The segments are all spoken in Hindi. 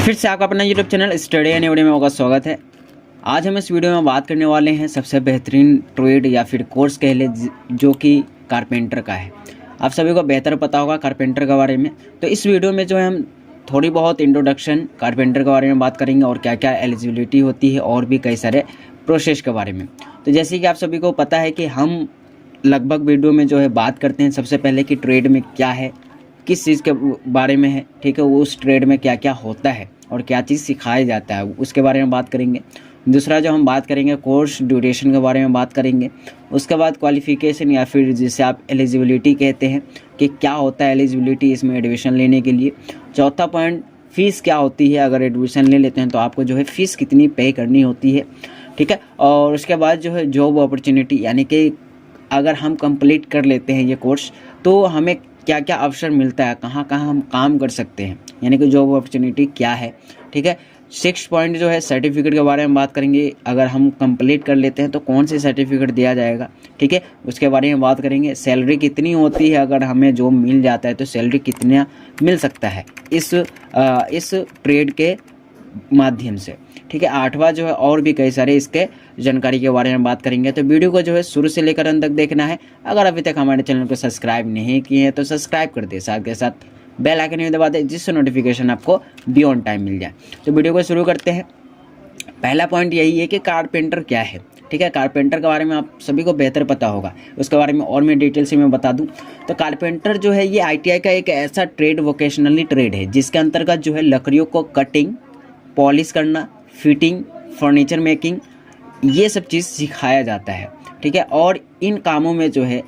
फिर से आपका अपना YouTube channel study and video में आपका स्वागत है। आज हम इस वीडियो में बात करने वाले हैं सबसे बेहतरीन ट्रेड या फिर कोर्स कह ले जो कि कारपेंटर का है। आप सभी को बेहतर पता होगा कारपेंटर के बारे में। तो इस वीडियो में जो है हम थोड़ी बहुत इंट्रोडक्शन कारपेंटर के बारे में बात करेंगे और क्या क्या एलिजिबिलिटी होती है और भी कई सारे प्रोसेस के बारे में। तो जैसे कि आप सभी को पता है कि हम लगभग वीडियो में जो है बात करते हैं सबसे पहले कि ट्रेड में क्या है, किस चीज़ के बारे में है, ठीक है, उस ट्रेड में क्या क्या होता है और क्या चीज़ सिखाया जाता है उसके बारे में बात करेंगे। दूसरा जो हम बात करेंगे कोर्स ड्यूरेशन के बारे में बात करेंगे। उसके बाद क्वालिफ़िकेशन या फिर जिसे आप एलिजिबिलिटी कहते हैं कि क्या होता है एलिजिबिलिटी इसमें एडमिशन लेने के लिए। चौथा पॉइंट फ़ीस क्या होती है, अगर एडमिशन ले लेते हैं तो आपको जो है फ़ीस कितनी पे करनी होती है, ठीक है। और उसके बाद जो है जॉब अपॉर्चुनिटी, यानी कि अगर हम कंप्लीट कर लेते हैं ये कोर्स तो हमें क्या क्या अवसर मिलता है, कहाँ कहाँ हम काम कर सकते हैं, यानी कि जॉब अपॉर्चुनिटी क्या है, ठीक है। 6 पॉइंट जो है सर्टिफिकेट के बारे में बात करेंगे। अगर हम कंप्लीट कर लेते हैं तो कौन से सर्टिफिकेट दिया जाएगा, ठीक है, उसके बारे में बात करेंगे। सैलरी कितनी होती है, अगर हमें जॉब मिल जाता है तो सैलरी कितना मिल सकता है इस ट्रेड के माध्यम से, ठीक है। 8वां जो है और भी कई सारे इसके जानकारी के बारे में बात करेंगे। तो वीडियो को जो है शुरू से लेकर अंत तक देखना है। अगर अभी तक हमारे चैनल को सब्सक्राइब नहीं किए हैं तो सब्सक्राइब कर दे, साथ के साथ बेल आइकन भी दबा दे जिससे नोटिफिकेशन आपको बी ऑन टाइम मिल जाए। तो वीडियो को शुरू करते हैं। पहला पॉइंट यही है कि कारपेंटर क्या है, ठीक है। कारपेंटर के बारे में आप सभी को बेहतर पता होगा, उसके बारे में और मैं डिटेल से मैं बता दूं तो कारपेंटर जो है ये ITI का एक ऐसा ट्रेड, वोकेशनली ट्रेड है जिसके अंतर्गत जो है लकड़ियों को कटिंग, पॉलिश करना, फिटिंग, फर्नीचर मेकिंग, ये सब चीज़ सिखाया जाता है, ठीक है। और इन कामों में जो है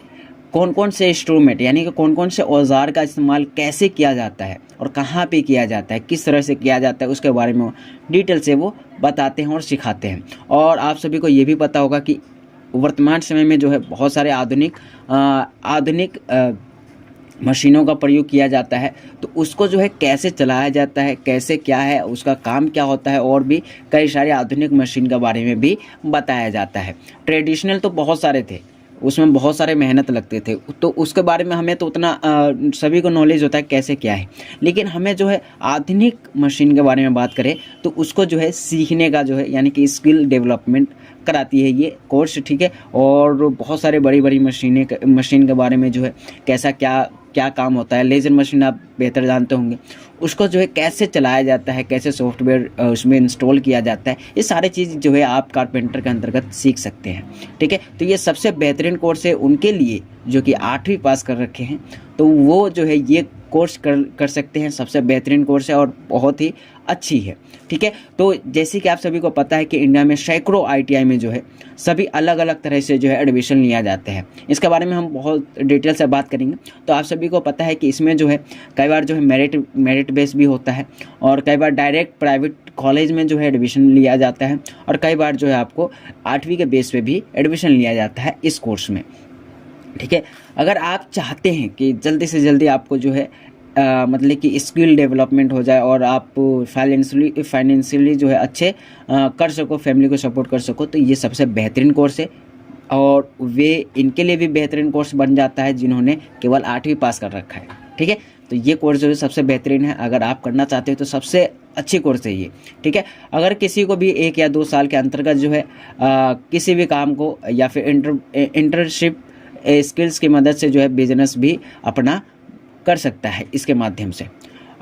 कौन कौन से इंस्ट्रूमेंट, यानी कि कौन कौन से औजार का इस्तेमाल कैसे किया जाता है और कहाँ पे किया जाता है, किस तरह से किया जाता है, उसके बारे में डिटेल से वो बताते हैं और सिखाते हैं। और आप सभी को ये भी पता होगा कि वर्तमान समय में जो है बहुत सारे आधुनिक मशीनों का प्रयोग किया जाता है, तो उसको जो है कैसे चलाया जाता है, कैसे क्या है, उसका काम क्या होता है, और भी कई सारे आधुनिक मशीन के बारे में भी बताया जाता है। ट्रेडिशनल तो बहुत सारे थे, उसमें बहुत सारे मेहनत लगते थे, तो उसके बारे में हमें तो उतना सभी को नॉलेज होता है कैसे क्या है। लेकिन हमें जो है आधुनिक मशीन के बारे में बात करें तो उसको जो है सीखने का जो है, यानी कि स्किल डेवलपमेंट कराती है ये कोर्स, ठीक है। और बहुत सारे बड़ी बड़ी मशीन के बारे में जो है कैसा क्या काम होता है। लेज़र मशीन आप बेहतर जानते होंगे, उसको जो है कैसे चलाया जाता है, कैसे सॉफ्टवेयर उसमें इंस्टॉल किया जाता है, ये सारी चीज़ जो है आप कारपेंटर के अंतर्गत सीख सकते हैं, ठीक है। तो ये सबसे बेहतरीन कोर्स है उनके लिए जो कि 8वीं पास कर रखे हैं, तो वो जो है ये कोर्स कर सकते हैं। सबसे बेहतरीन कोर्स है और बहुत ही अच्छी है, ठीक है। तो जैसे कि आप सभी को पता है कि इंडिया में सैकड़ों ITI में जो है सभी अलग अलग तरह से जो है एडमिशन लिया जाता है। इसके बारे में हम बहुत डिटेल से बात करेंगे। तो आप सभी को पता है कि इसमें जो है कई बार जो है मेरिट बेस भी होता है, और कई बार डायरेक्ट प्राइवेट कॉलेज में जो है एडमिशन लिया जाता है, और कई बार जो है आपको 8वीं के बेस पे भी एडमिशन लिया जाता है इस कोर्स में, ठीक है। अगर आप चाहते हैं कि जल्दी से जल्दी आपको जो है मतलब कि स्किल डेवलपमेंट हो जाए और आप फाइनेंशियली जो है अच्छे कर सको, फैमिली को सपोर्ट कर सको, तो ये सबसे बेहतरीन कोर्स है। और वे इनके लिए भी बेहतरीन कोर्स बन जाता है जिन्होंने केवल 8वीं पास कर रखा है, ठीक है। तो ये कोर्स जो है सबसे बेहतरीन है। अगर आप करना चाहते हो तो सबसे अच्छी कोर्स है ये, ठीक है। अगर किसी को भी 1 या 2 साल के अंतर्गत जो है किसी भी काम को या फिर इंटर्नशिप स्किल्स की मदद से जो है बिजनेस भी अपना कर सकता है इसके माध्यम से।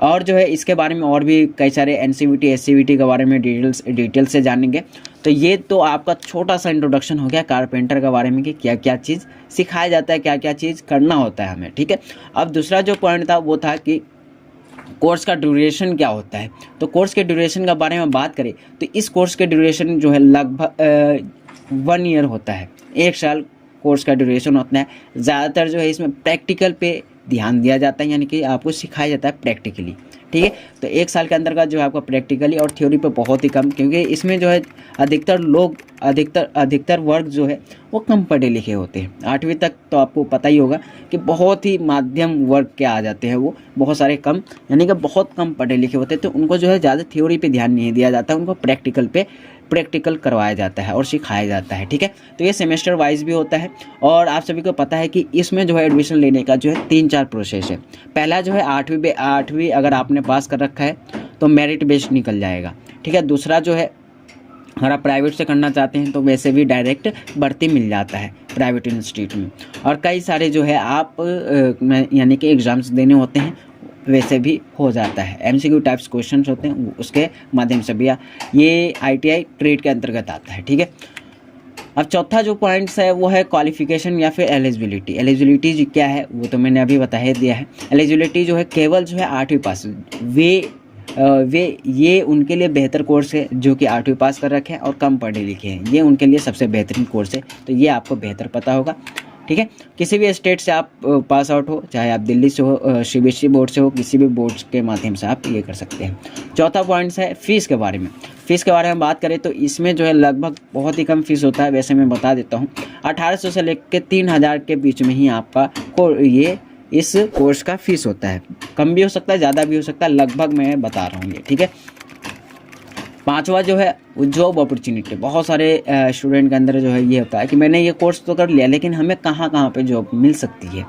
और जो है इसके बारे में और भी कई सारे NCVT SCVT के बारे में डिटेल से जानेंगे। तो ये तो आपका छोटा सा इंट्रोडक्शन हो गया कारपेंटर के बारे में कि क्या क्या चीज़ सिखाया जाता है, क्या क्या चीज़ करना होता है हमें, ठीक है। अब दूसरा जो पॉइंट था वो था कि कोर्स का ड्यूरेशन क्या होता है। तो कोर्स के ड्यूरेशन के बारे में बात करें तो इस कोर्स के ड्यूरेशन जो है लगभग 1 ईयर होता है, 1 साल कोर्स का ड्यूरेशन होता है। ज़्यादातर जो है इसमें प्रैक्टिकल पे ध्यान दिया जाता है, यानी कि आपको सिखाया जाता है प्रैक्टिकली, ठीक है। तो 1 साल के अंतर्गत जो है आपका प्रैक्टिकली और थ्योरी पे बहुत ही कम, क्योंकि इसमें जो है अधिकतर वर्ग जो है वो कम पढ़े लिखे होते हैं। 8वीं तक तो आपको पता ही होगा कि बहुत ही माध्यम वर्ग के आ जाते हैं, वो बहुत सारे कम, यानी कि बहुत कम पढ़े लिखे होते हैं। तो उनको जो है ज़्यादा थ्योरी पे ध्यान नहीं दिया जाता, उनको प्रैक्टिकल करवाया जाता है और सिखाया जाता है, ठीक है। तो ये सेमेस्टर वाइज भी होता है। और आप सभी को पता है कि इसमें जो है एडमिशन लेने का जो है 3-4 प्रोसेस है। पहला जो है 8वीं अगर आपने पास कर रखा है तो मेरिट बेस्ड निकल जाएगा, ठीक है। दूसरा जो है, अगर आप प्राइवेट से करना चाहते हैं तो वैसे भी डायरेक्ट भर्ती मिल जाता है प्राइवेट इंस्टीट्यूट में। और कई सारे जो है आप यानी कि एग्ज़ाम्स देने होते हैं, वैसे भी हो जाता है। एमसीक्यू टाइप्स क्वेश्चंस होते हैं, उसके माध्यम से भी ये ITI ट्रेड के अंतर्गत आता है, ठीक है। अब चौथा जो पॉइंट्स है वो है क्वालिफिकेशन या फिर एलिजिबिलिटी। एलिजिबिलिटी क्या है वो तो मैंने अभी बता ही दिया है। एलिजिबिलिटी जो है केवल जो है 8वीं पास, ये उनके लिए बेहतर कोर्स है जो कि 8वीं पास कर रखे हैं और कम पढ़े लिखे हैं, ये उनके लिए सबसे बेहतरीन कोर्स है। तो ये आपको बेहतर पता होगा, ठीक है। किसी भी स्टेट से आप पास आउट हो, चाहे आप दिल्ली से हो, CBSE बोर्ड से हो, किसी भी बोर्ड के माध्यम से आप ये कर सकते हैं। चौथा पॉइंट्स है फ़ीस के बारे में। फ़ीस के बारे में बात करें तो इसमें जो है लगभग बहुत ही कम फीस होता है। वैसे मैं बता देता हूँ, 1800 से लेकर 3000 के बीच में ही आपका ये इस कोर्स का फीस होता है। कम भी हो सकता है, ज़्यादा भी हो सकता है, लगभग मैं बता रहा हूँ ये, ठीक है। पांचवा जो है जॉब अपॉर्चुनिटी। बहुत सारे स्टूडेंट के अंदर जो है ये होता है कि मैंने ये कोर्स तो कर लिया, लेकिन हमें कहाँ कहाँ पे जॉब मिल सकती है,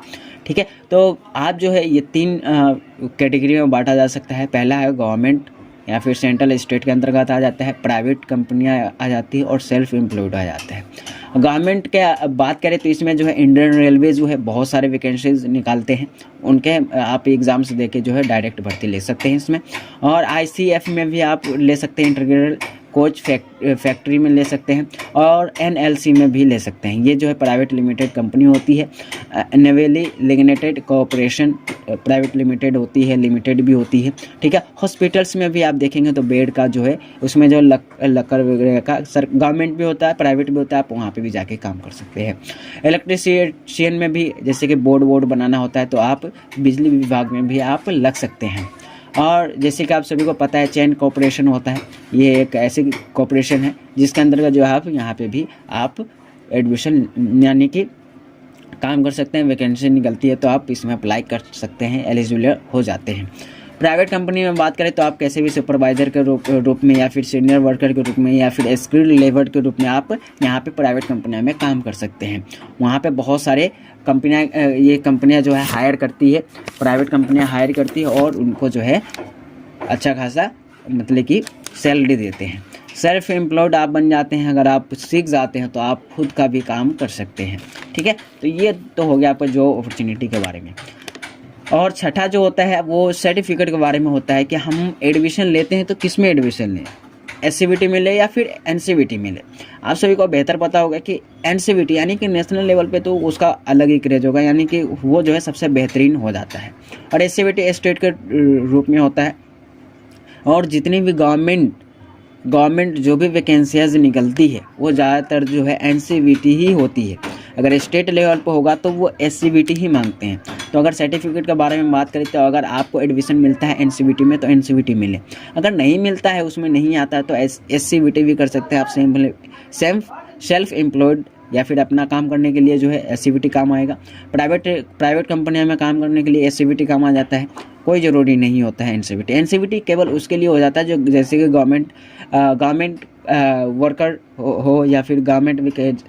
ठीक है। तो आप जो है ये 3 कैटेगरी में बांटा जा सकता है। पहला है गवर्नमेंट या फिर सेंट्रल स्टेट के अंतर्गत आ जाता है, प्राइवेट कंपनियां आ जाती है और सेल्फ एम्प्लॉयड आ जाता है। गवर्नमेंट के बात करें तो इसमें जो है इंडियन रेलवे जो है बहुत सारे वैकेंसीज निकालते हैं, उनके आप एग्ज़ाम्स देके जो है डायरेक्ट भर्ती ले सकते हैं इसमें। और ICF में भी आप ले सकते हैं, इंटीग्रेटेड कोच फैक्ट्री में ले सकते हैं, और NLC में भी ले सकते हैं। ये जो है प्राइवेट लिमिटेड कंपनी होती है। नेवेली लिग्नेटेड कॉरपोरेशन प्राइवेट लिमिटेड होती है, लिमिटेड भी होती है, ठीक है। हॉस्पिटल्स में भी आप देखेंगे तो बेड का जो है उसमें जो लक्कर वगैरह का गवर्नमेंट भी होता है, प्राइवेट भी होता है, आप वहाँ पे भी जाके काम कर सकते हैं। इलेक्ट्रिशियन में भी जैसे कि बोर्ड बनाना होता है तो आप बिजली विभाग में भी आप लग सकते हैं। और जैसे कि आप सभी को पता है चैन कॉर्पोरेशन होता है, ये एक ऐसी कॉर्पोरेशन है जिसके अंतर्गत जो है आप यहाँ पे भी आप एडमिशन यानी कि काम कर सकते हैं। वैकेंसी निकलती है तो आप इसमें अप्लाई कर सकते हैं, एलिजिबल हो जाते हैं। प्राइवेट कंपनी में बात करें तो आप कैसे भी सुपरवाइज़र के रूप में या फिर सीनियर वर्कर के रूप में या फिर स्किल्ड लेबर के रूप में आप यहाँ पे प्राइवेट कंपनियों में काम कर सकते हैं। वहाँ पे बहुत सारे कंपनियाँ जो है हायर करती है, प्राइवेट कंपनियाँ हायर करती है और उनको जो है अच्छा खासा मतलब कि सैलरी देते हैं। सेल्फ एम्प्लॉयड आप बन जाते हैं, अगर आप सीख जाते हैं तो आप खुद का भी काम कर सकते हैं, ठीक है। तो ये तो हो गया आपका जॉब अपॉर्चुनिटी के बारे में। और छठा जो होता है वो सर्टिफिकेट के बारे में होता है कि हम एडमिशन लेते हैं तो किस में एडमिशन लें, SCVT में ले या फिर NCVT में ले। आप सभी को बेहतर पता होगा कि NCVT यानी कि नेशनल लेवल पे तो उसका अलग ही क्रेज होगा, यानी कि वो जो है सबसे बेहतरीन हो जाता है। और SCVT स्टेट के रूप में होता है। और जितनी भी गवर्नमेंट जो भी वैकेंसीज निकलती है वो ज़्यादातर जो है NCVT ही होती है। अगर स्टेट लेवल पर होगा तो वो SCVT ही मांगते हैं। तो अगर सर्टिफिकेट के बारे में बात करें तो अगर आपको एडमिशन मिलता है NCVT में तो NCVT मिले, अगर नहीं मिलता है, उसमें नहीं आता है तो SCVT भी कर सकते हैं आप। सेल्फ एम्प्लॉयड या फिर अपना काम करने के लिए जो है SCVT काम आएगा। प्राइवेट कंपनियों में काम करने के लिए SCVT काम आ जाता है, कोई ज़रूरी नहीं होता है NCVT केवल उसके लिए हो जाता है जो जैसे कि गवर्नमेंट वर्कर हो या फिर गवर्नमेंट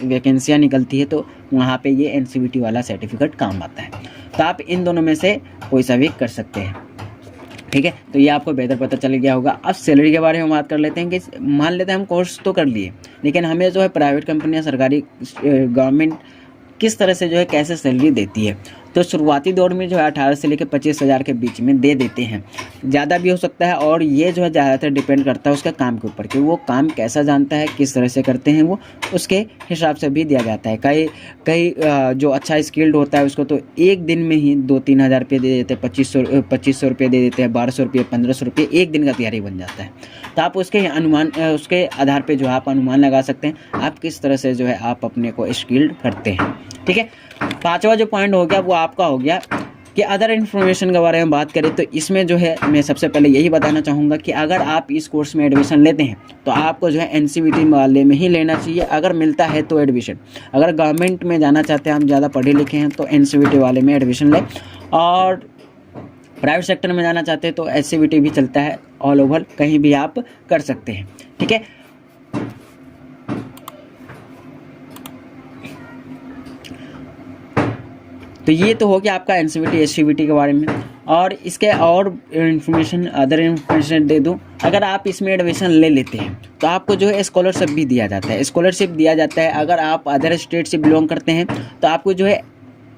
वैकेंसियाँ निकलती है तो वहाँ पे ये NCVT वाला सर्टिफिकेट काम आता है। तो आप इन दोनों में से कोई सा भी कर सकते हैं, ठीक है। तो ये आपको बेहतर पता चल गया होगा। अब सैलरी के बारे में बात कर लेते हैं कि मान लेते हैं हम कोर्स तो कर लिए, लेकिन हमें जो है प्राइवेट कंपनियां, सरकारी गवर्नमेंट किस तरह से जो है कैसे सैलरी देती है। तो शुरुआती दौर में जो है 18 से लेकर 25,000 के बीच में दे देते हैं, ज़्यादा भी हो सकता है। और ये जो है ज़्यादातर डिपेंड करता है उसका काम के ऊपर कि वो काम कैसा जानता है, किस तरह से करते हैं, वो उसके हिसाब से भी दिया जाता है। कई जो अच्छा स्किल्ड होता है उसको तो एक दिन में ही 2-3 हज़ार रुपये दे देते हैं, 2500 रुपये दे देते हैं, 1200 रुपये, 1500 रुपये, एक दिन का तैयारी बन जाता है। तो आप उसके आधार पर जो है आप अनुमान लगा सकते हैं आप किस तरह से जो है आप अपने को स्किल्ड करते हैं, ठीक है। पांचवा जो पॉइंट हो गया वो आपका हो गया कि अदर इन्फॉर्मेशन के बारे में बात करें तो इसमें जो है मैं सबसे पहले यही बताना चाहूँगा कि अगर आप इस कोर्स में एडमिशन लेते हैं तो आपको जो है NCVT वाले में ही लेना चाहिए, अगर मिलता है तो एडमिशन। अगर गवर्नमेंट में जाना चाहते हैं, हम ज़्यादा पढ़े लिखे हैं तो NCVT वाले में एडमिशन लें, और प्राइवेट सेक्टर में जाना चाहते हैं तो SCVT भी चलता है, ऑल ओवर कहीं भी आप कर सकते हैं, ठीक है। तो ये तो हो गया आपका NCVT SCVT के बारे में। और इसके और इन्फॉर्मेशन अदर इन्फॉर्मेशन दे दूं, अगर आप इसमें एडमिशन ले लेते हैं तो आपको जो है स्कॉलरशिप भी दिया जाता है। स्कॉलरशिप दिया जाता है अगर आप अदर स्टेट से बिलोंग करते हैं तो आपको जो है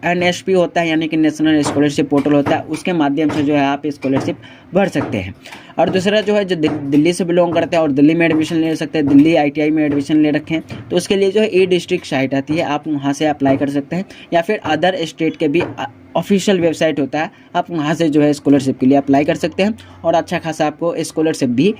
NSP होता है, यानी कि नेशनल स्कॉलरशिप पोर्टल होता है, उसके माध्यम से जो है आप स्कॉलरशिप भर सकते हैं। और दूसरा जो है जो दिल्ली से बिलोंग करते हैं और दिल्ली में एडमिशन ले सकते हैं, दिल्ली ITI में एडमिशन ले रखे हैं, तो उसके लिए जो है E-डिस्ट्रिक्ट साइट आती है, आप वहाँ से अप्लाई कर सकते हैं। या फिर अदर स्टेट के भी ऑफिशियल वेबसाइट होता है, आप वहाँ से जो है स्कॉलरशिप के लिए अप्लाई कर सकते हैं और अच्छा खासा आपको स्कॉलरशिप भी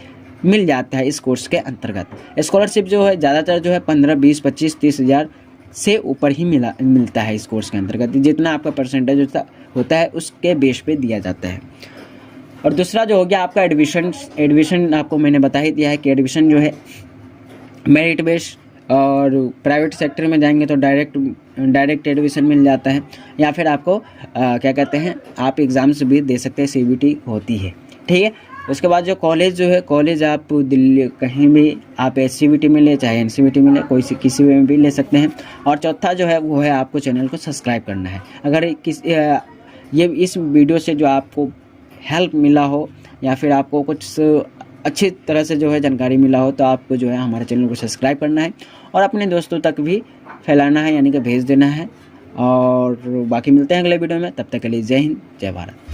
मिल जाता है इस कोर्स के अंतर्गत। स्कॉलरशिप जो है ज़्यादातर जो है 15, 20, 25, 30 हज़ार से ऊपर ही मिलता है इस कोर्स के अंतर्गत। जितना आपका परसेंटेज होता है उसके बेस पे दिया जाता है। और दूसरा जो हो गया आपका एडमिशन आपको मैंने बता ही दिया है कि एडमिशन जो है मेरिट बेस, और प्राइवेट सेक्टर में जाएंगे तो डायरेक्ट एडमिशन मिल जाता है, या फिर आपको क्या कहते हैं आप एग्ज़ाम्स भी दे सकते हैं, CBT होती है, ठीक है। उसके बाद जो कॉलेज आप दिल्ली कहीं भी आप SCBT में ले चाहे NCBT में ले, किसी में भी ले सकते हैं। और चौथा जो है वो है आपको चैनल को सब्सक्राइब करना है। अगर ये इस वीडियो से जो आपको हेल्प मिला हो या फिर आपको कुछ अच्छी तरह से जो है जानकारी मिला हो तो आपको जो है हमारे चैनल को सब्सक्राइब करना है और अपने दोस्तों तक भी फैलाना है, यानी कि भेज देना है। और बाकी मिलते हैं अगले वीडियो में, तब तक के लिए जय हिंद, जय भारत।